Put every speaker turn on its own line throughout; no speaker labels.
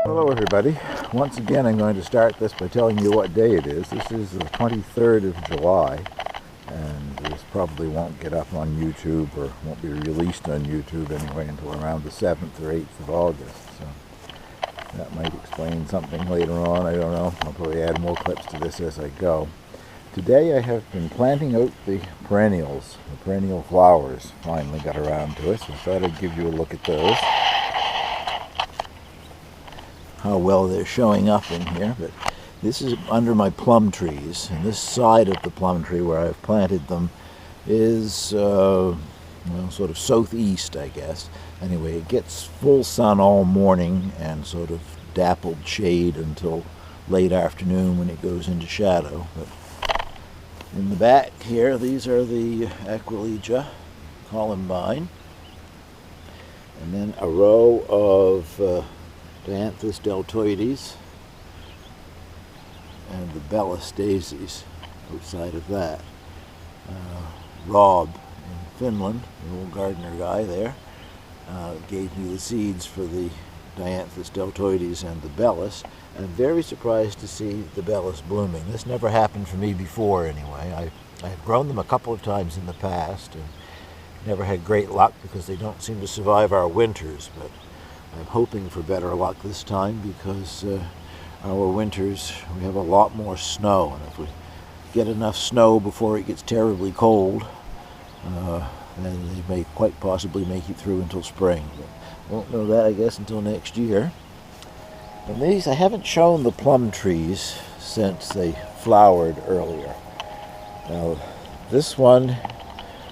Hello everybody. Once again I'm going to start this by telling you what day it is. This is the 23rd of July, and this probably won't get up on YouTube, or won't be released on YouTube anyway until around the 7th or 8th of August. So that might explain something later on, I don't know. I'll probably add more clips to this as I go. Today I have been planting out the perennials, the perennial flowers. Finally got around to it, so I thought I'd give you a look at those. How well they're showing up in here, but this is under my plum trees, and this side of the plum tree where I've planted them is well, sort of southeast, I guess. Anyway, it gets full sun all morning and sort of dappled shade until late afternoon when it goes into shadow. But in the back here, these are the Aquilegia columbine, and then a row of Dianthus deltoides and the Bellis daisies outside of that. Rob in Finland, the old gardener guy there, gave me the seeds for the Dianthus deltoides and the Bellis. I'm very surprised to see the Bellis blooming. This never happened for me before anyway. I had grown them a couple of times in the past and never had great luck because they don't seem to survive our winters, but I'm hoping for better luck this time because our winters, we have a lot more snow, and if we get enough snow before it gets terribly cold, then they may quite possibly make it through until spring. But won't know that, I guess, until next year. And these, I haven't shown the plum trees since they flowered earlier. Now, this one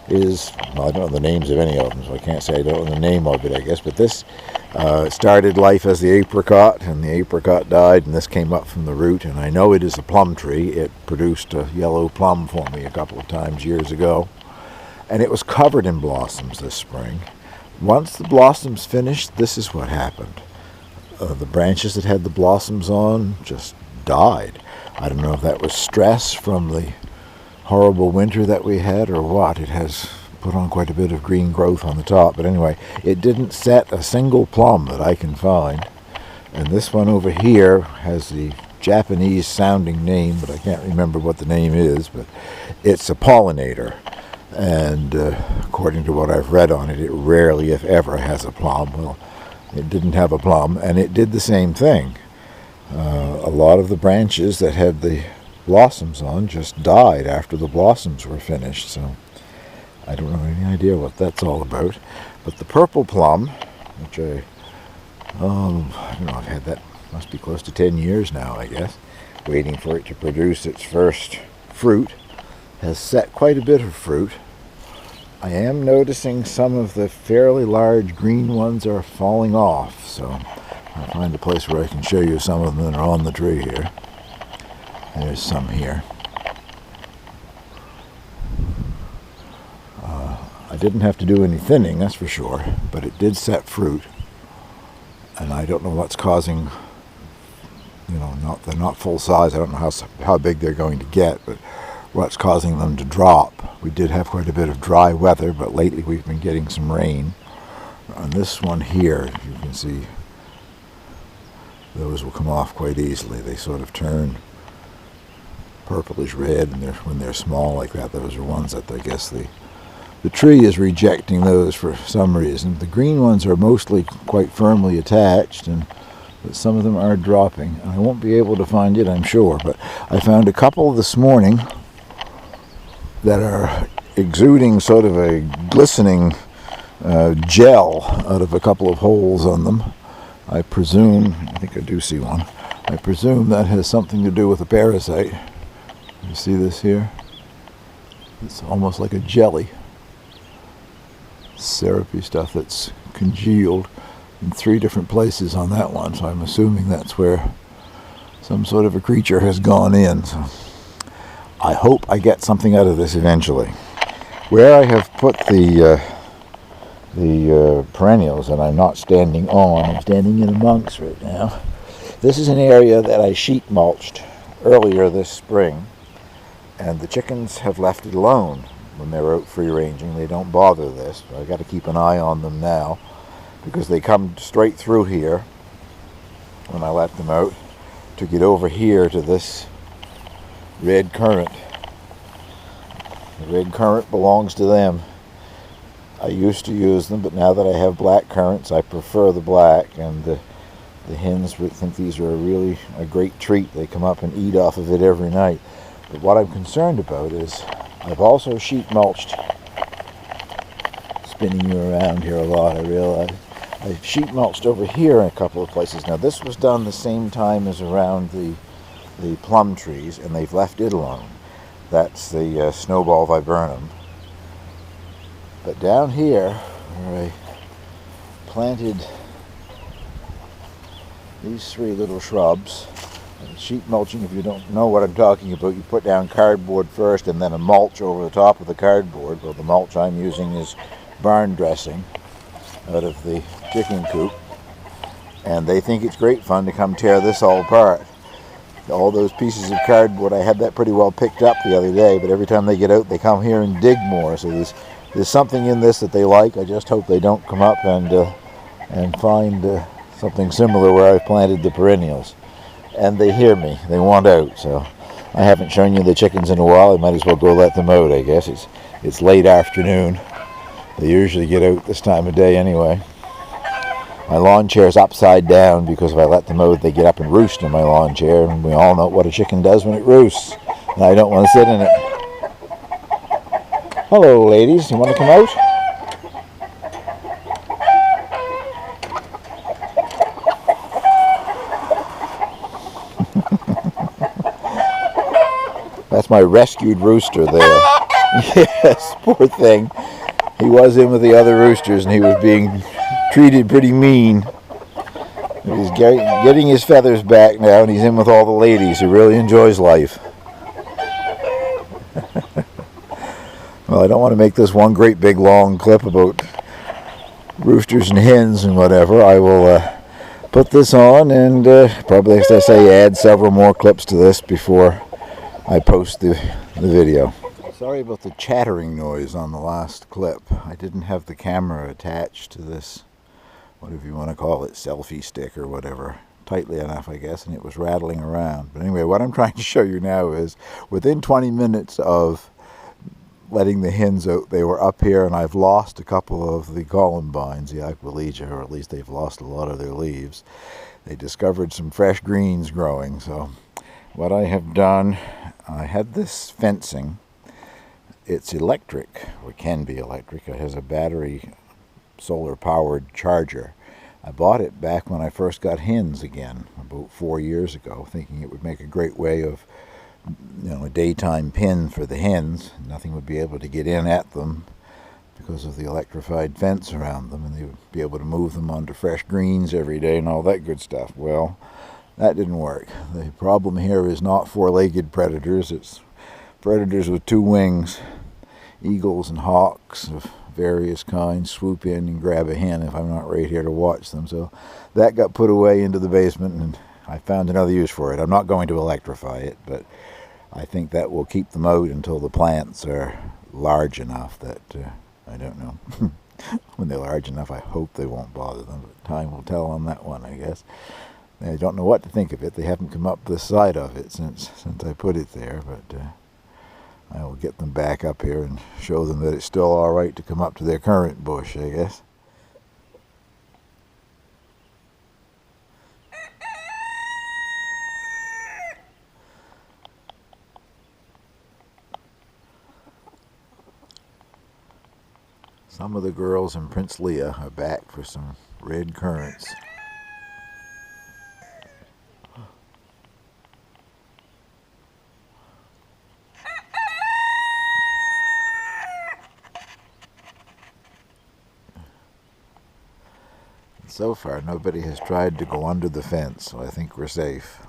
is, well, I don't know the names of any of them, so I can't say I don't know the name of it, I guess, but this started life as the apricot, and the apricot died, and this came up from the root, and I know it is a plum tree. It produced a yellow plum for me a couple of times years ago, and it was covered in blossoms this spring. Once the blossoms finished, this is what happened. The branches that had the blossoms on just died. I don't know if that was stress from the horrible winter that we had or what. It has put on quite a bit of green growth on the top, but anyway, it didn't set a single plum that I can find. And this one over here has the Japanese sounding name, but I can't remember what the name is, but it's a pollinator, and according to what I've read on it, it rarely, if ever, has a plum. Well, it didn't have a plum, and it did the same thing. A lot of the branches that had the blossoms on just died after the blossoms were finished, so I don't have any idea what that's all about. But the purple plum, which I don't know, I've had that, must be close to 10 years now, I guess, waiting for it to produce its first fruit, has set quite a bit of fruit. I am noticing some of the fairly large green ones are falling off, so I'll find a place where I can show you some of them that are on the tree here. There's some here. I didn't have to do any thinning, that's for sure, but it did set fruit, and I don't know what's causing, they're not full size. I don't know how big they're going to get, but what's causing them to drop. We did have quite a bit of dry weather, but lately we've been getting some rain. On this one here, you can see, those will come off quite easily. They sort of turn purplish red, and when they're small like that, those are ones that I guess the tree is rejecting those for some reason. The green ones are mostly quite firmly attached, but some of them are dropping. I won't be able to find it, I'm sure, but I found a couple this morning that are exuding sort of a glistening gel out of a couple of holes on them. I think I do see one. I presume that has something to do with a parasite. You see this here? It's almost like a jelly. Syrupy stuff that's congealed in 3 different places on that one, so I'm assuming that's where some sort of a creature has gone in. So I hope I get something out of this eventually. Where I have put the perennials that I'm not standing on, I'm standing in amongst right now. This is an area that I sheet mulched earlier this spring, and the chickens have left it alone. When they're out free ranging, they don't bother this. I've got to keep an eye on them now because they come straight through here when I let them out to get over here to this red currant. The red currant belongs to them. I used to use them, but now that I have black currants, I prefer the black, and the hens would think these are really a great treat. They come up and eat off of it every night. But what I'm concerned about is I've also sheet mulched, spinning you around here a lot, I realize. I've sheet mulched over here in a couple of places. Now this was done the same time as around the plum trees, and they've left it alone. That's the snowball viburnum. But down here, where I planted these three little shrubs, and sheet mulching, if you don't know what I'm talking about, you put down cardboard first and then a mulch over the top of the cardboard. Well, the mulch I'm using is barn dressing out of the chicken coop, and they think it's great fun to come tear this all apart. All those pieces of cardboard, I had that pretty well picked up the other day, but every time they get out they come here and dig more, so there's something in this that they like. I just hope they don't come up and find something similar where I've planted the perennials. And they hear me, they want out, so I haven't shown you the chickens in a while. I might as well go let them out, I guess. It's late afternoon. They usually get out this time of day anyway. My lawn chair is upside down because if I let them out, they get up and roost in my lawn chair, and we all know what a chicken does when it roosts, and I don't want to sit in it. Hello, ladies. You want to come out? That's my rescued rooster there. Yes, poor thing. He was in with the other roosters and he was being treated pretty mean. He's getting his feathers back now, and he's in with all the ladies. He really enjoys life. Well, I don't want to make this one great big long clip about roosters and hens and whatever. I will put this on and probably, as I say, add several more clips to this before I post the video. Sorry about the chattering noise on the last clip. I didn't have the camera attached to this, whatever you want to call it, selfie stick or whatever, tightly enough, I guess, and it was rattling around. But anyway, what I'm trying to show you now is within 20 minutes of letting the hens out, they were up here, and I've lost a couple of the columbines, the aquilea, or at least they've lost a lot of their leaves. They discovered some fresh greens growing, so what I have done, I had this fencing. It's electric, or can be electric. It has a battery solar-powered charger. I bought it back when I first got hens again, about 4 years ago, thinking it would make a great way of, a daytime pen for the hens. Nothing would be able to get in at them because of the electrified fence around them, and they would be able to move them onto fresh greens every day and all that good stuff. Well, that didn't work. The problem here is not four-legged predators. It's predators with two wings. Eagles and hawks of various kinds swoop in and grab a hen if I'm not right here to watch them. So that got put away into the basement, and I found another use for it. I'm not going to electrify it, but I think that will keep them out until the plants are large enough that, I don't know. When they're large enough, I hope they won't bother them, but time will tell on that one, I guess. I don't know what to think of it. They haven't come up this side of it since I put it there, but I will get them back up here and show them that it's still all right to come up to their currant bush, I guess. Some of the girls in Prince Leah are back for some red currants. So far, nobody has tried to go under the fence, so I think we're safe.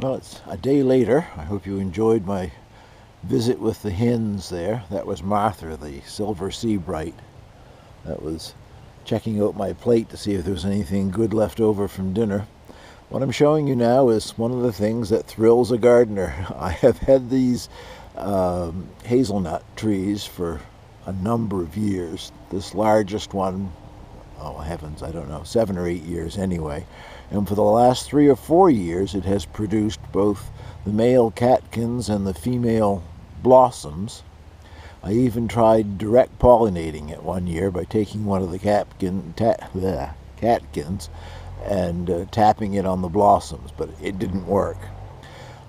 Well, it's a day later. I hope you enjoyed my visit with the hens there. That was Martha, the silver sea bright. That was checking out my plate to see if there was anything good left over from dinner. What I'm showing you now is one of the things that thrills a gardener. I have had these hazelnut trees for a number of years. This largest one, oh heavens, I don't know, 7 or 8 years anyway. And for the last 3 or 4 years it has produced both the male catkins and the female blossoms. I even tried direct pollinating it one year by taking one of the catkins and tapping it on the blossoms, but it didn't work.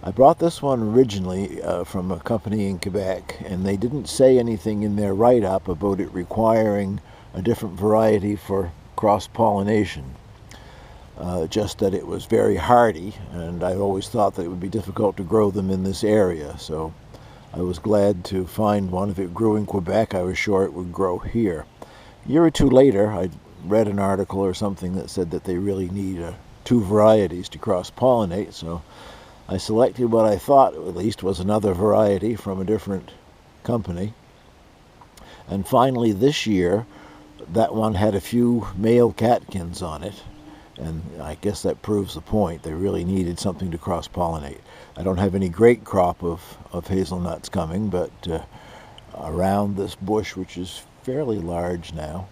I brought this one originally from a company in Quebec, and they didn't say anything in their write-up about it requiring a different variety for cross-pollination. Just that it was very hardy, and I always thought that it would be difficult to grow them in this area, so I was glad to find one. If it grew in Quebec, I was sure it would grow here. A year or two later, I read an article or something that said that they really need 2 varieties to cross-pollinate, so I selected what I thought at least was another variety from a different company. And finally this year, that one had a few male catkins on it, and I guess that proves the point. They really needed something to cross-pollinate. I don't have any great crop of hazelnuts coming, but around this bush, which is fairly large now,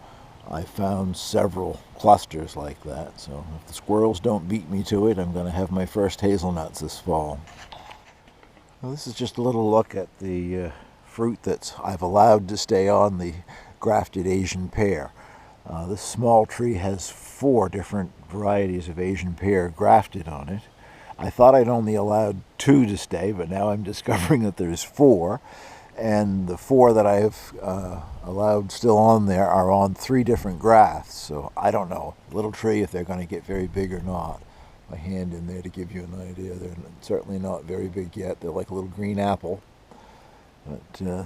I found several clusters like that. So if the squirrels don't beat me to it, I'm going to have my first hazelnuts this fall. Well, this is just a little look at the fruit that I've allowed to stay on the grafted Asian pear. This small tree has 4 different varieties of Asian pear grafted on it. I thought I'd only allowed 2 to stay, but now I'm discovering that there's 4. And the 4 that I've allowed still on there are on 3 different grafts. So I don't know, little tree, if they're going to get very big or not. My hand in there to give you an idea. They're certainly not very big yet. They're like a little green apple. But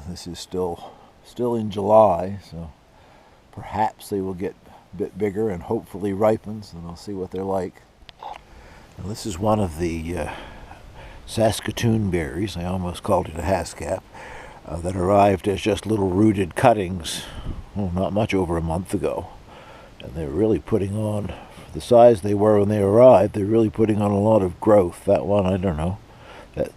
this is still in July, so perhaps they will get a bit bigger and hopefully ripen, and I'll see what they're like. Now, this is one of the Saskatoon berries. I almost called it a hascap. That arrived as just little rooted cuttings, not much over a month ago. And they're really putting on, for the size they were when they arrived, they're really putting on a lot of growth. That one, I don't know, that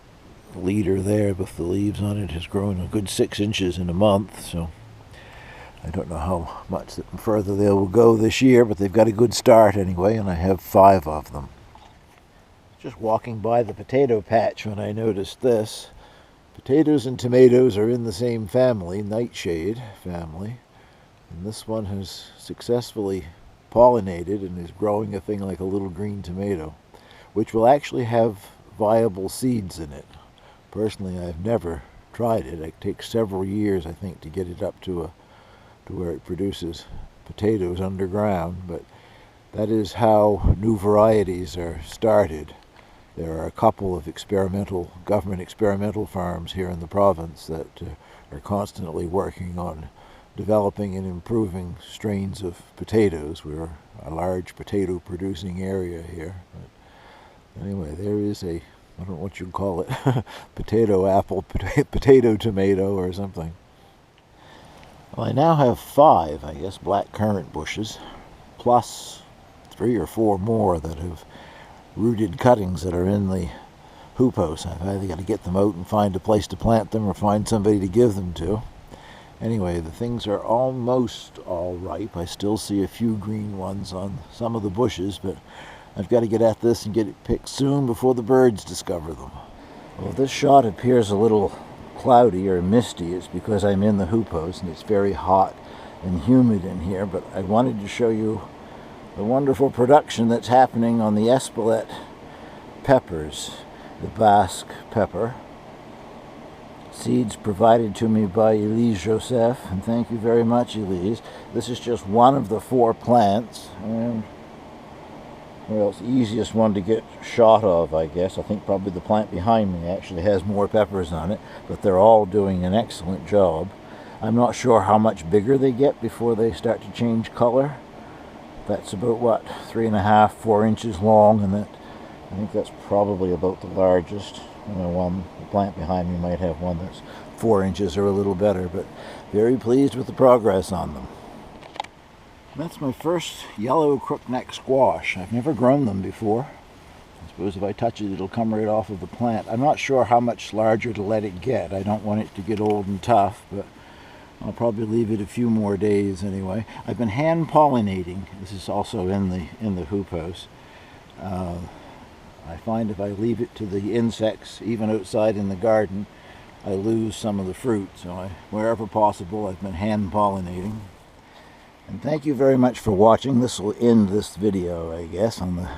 leader there with the leaves on it has grown a good 6 inches in a month, so I don't know how much further they will go this year, but they've got a good start anyway, and I have 5 of them. Just walking by the potato patch when I noticed this. Potatoes and tomatoes are in the same family, nightshade family, and this one has successfully pollinated and is growing a thing like a little green tomato, which will actually have viable seeds in it. Personally, I've never tried it. It takes several years, I think, to get it up to where it produces potatoes underground, but that is how new varieties are started. There are a couple of government experimental farms here in the province that are constantly working on developing and improving strains of potatoes. We're a large potato producing area here. But anyway, there is I don't know what you'd call it, potato apple, potato tomato or something. Well, I now have 5, I guess, black currant bushes, plus 3 or 4 more that have rooted cuttings that are in the hoop house. I've either got to get them out and find a place to plant them or find somebody to give them to. Anyway, the things are almost all ripe. I still see a few green ones on some of the bushes, but I've got to get at this and get it picked soon before the birds discover them. Well, this shot appears a little cloudy or misty. It's because I'm in the hoop house and it's very hot and humid in here, but I wanted to show you the wonderful production that's happening on the Espelette peppers, the Basque pepper. Seeds provided to me by Elise Joseph, and thank you very much, Elise. This is just one of the 4 plants, and well, it's the easiest one to get shot of, I guess. I think probably the plant behind me actually has more peppers on it, but they're all doing an excellent job. I'm not sure how much bigger they get before they start to change color. That's about, what, 3.5–4 inches long, and that I think that's probably about the largest. One, the plant behind me might have one that's 4 inches or a little better, but very pleased with the progress on them. That's my first yellow crookneck squash. I've never grown them before. I suppose if I touch it, it'll come right off of the plant. I'm not sure how much larger to let it get. I don't want it to get old and tough, but I'll probably leave it a few more days anyway. I've been hand pollinating. This is also in the hoop house. I find if I leave it to the insects, even outside in the garden, I lose some of the fruit. So wherever possible, I've been hand pollinating. And thank you very much for watching. This will end this video, I guess, on the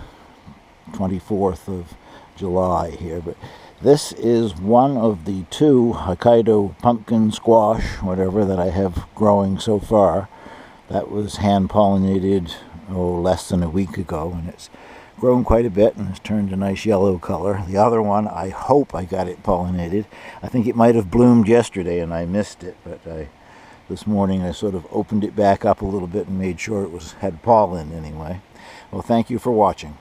24th of July here. But this is one of the 2 Hokkaido pumpkin squash, whatever, that I have growing so far. That was hand pollinated, less than a week ago, and it's grown quite a bit and has turned a nice yellow color. The other one, I hope I got it pollinated. I think it might have bloomed yesterday and I missed it, but this morning I sort of opened it back up a little bit and made sure it had pollen anyway. Well, thank you for watching.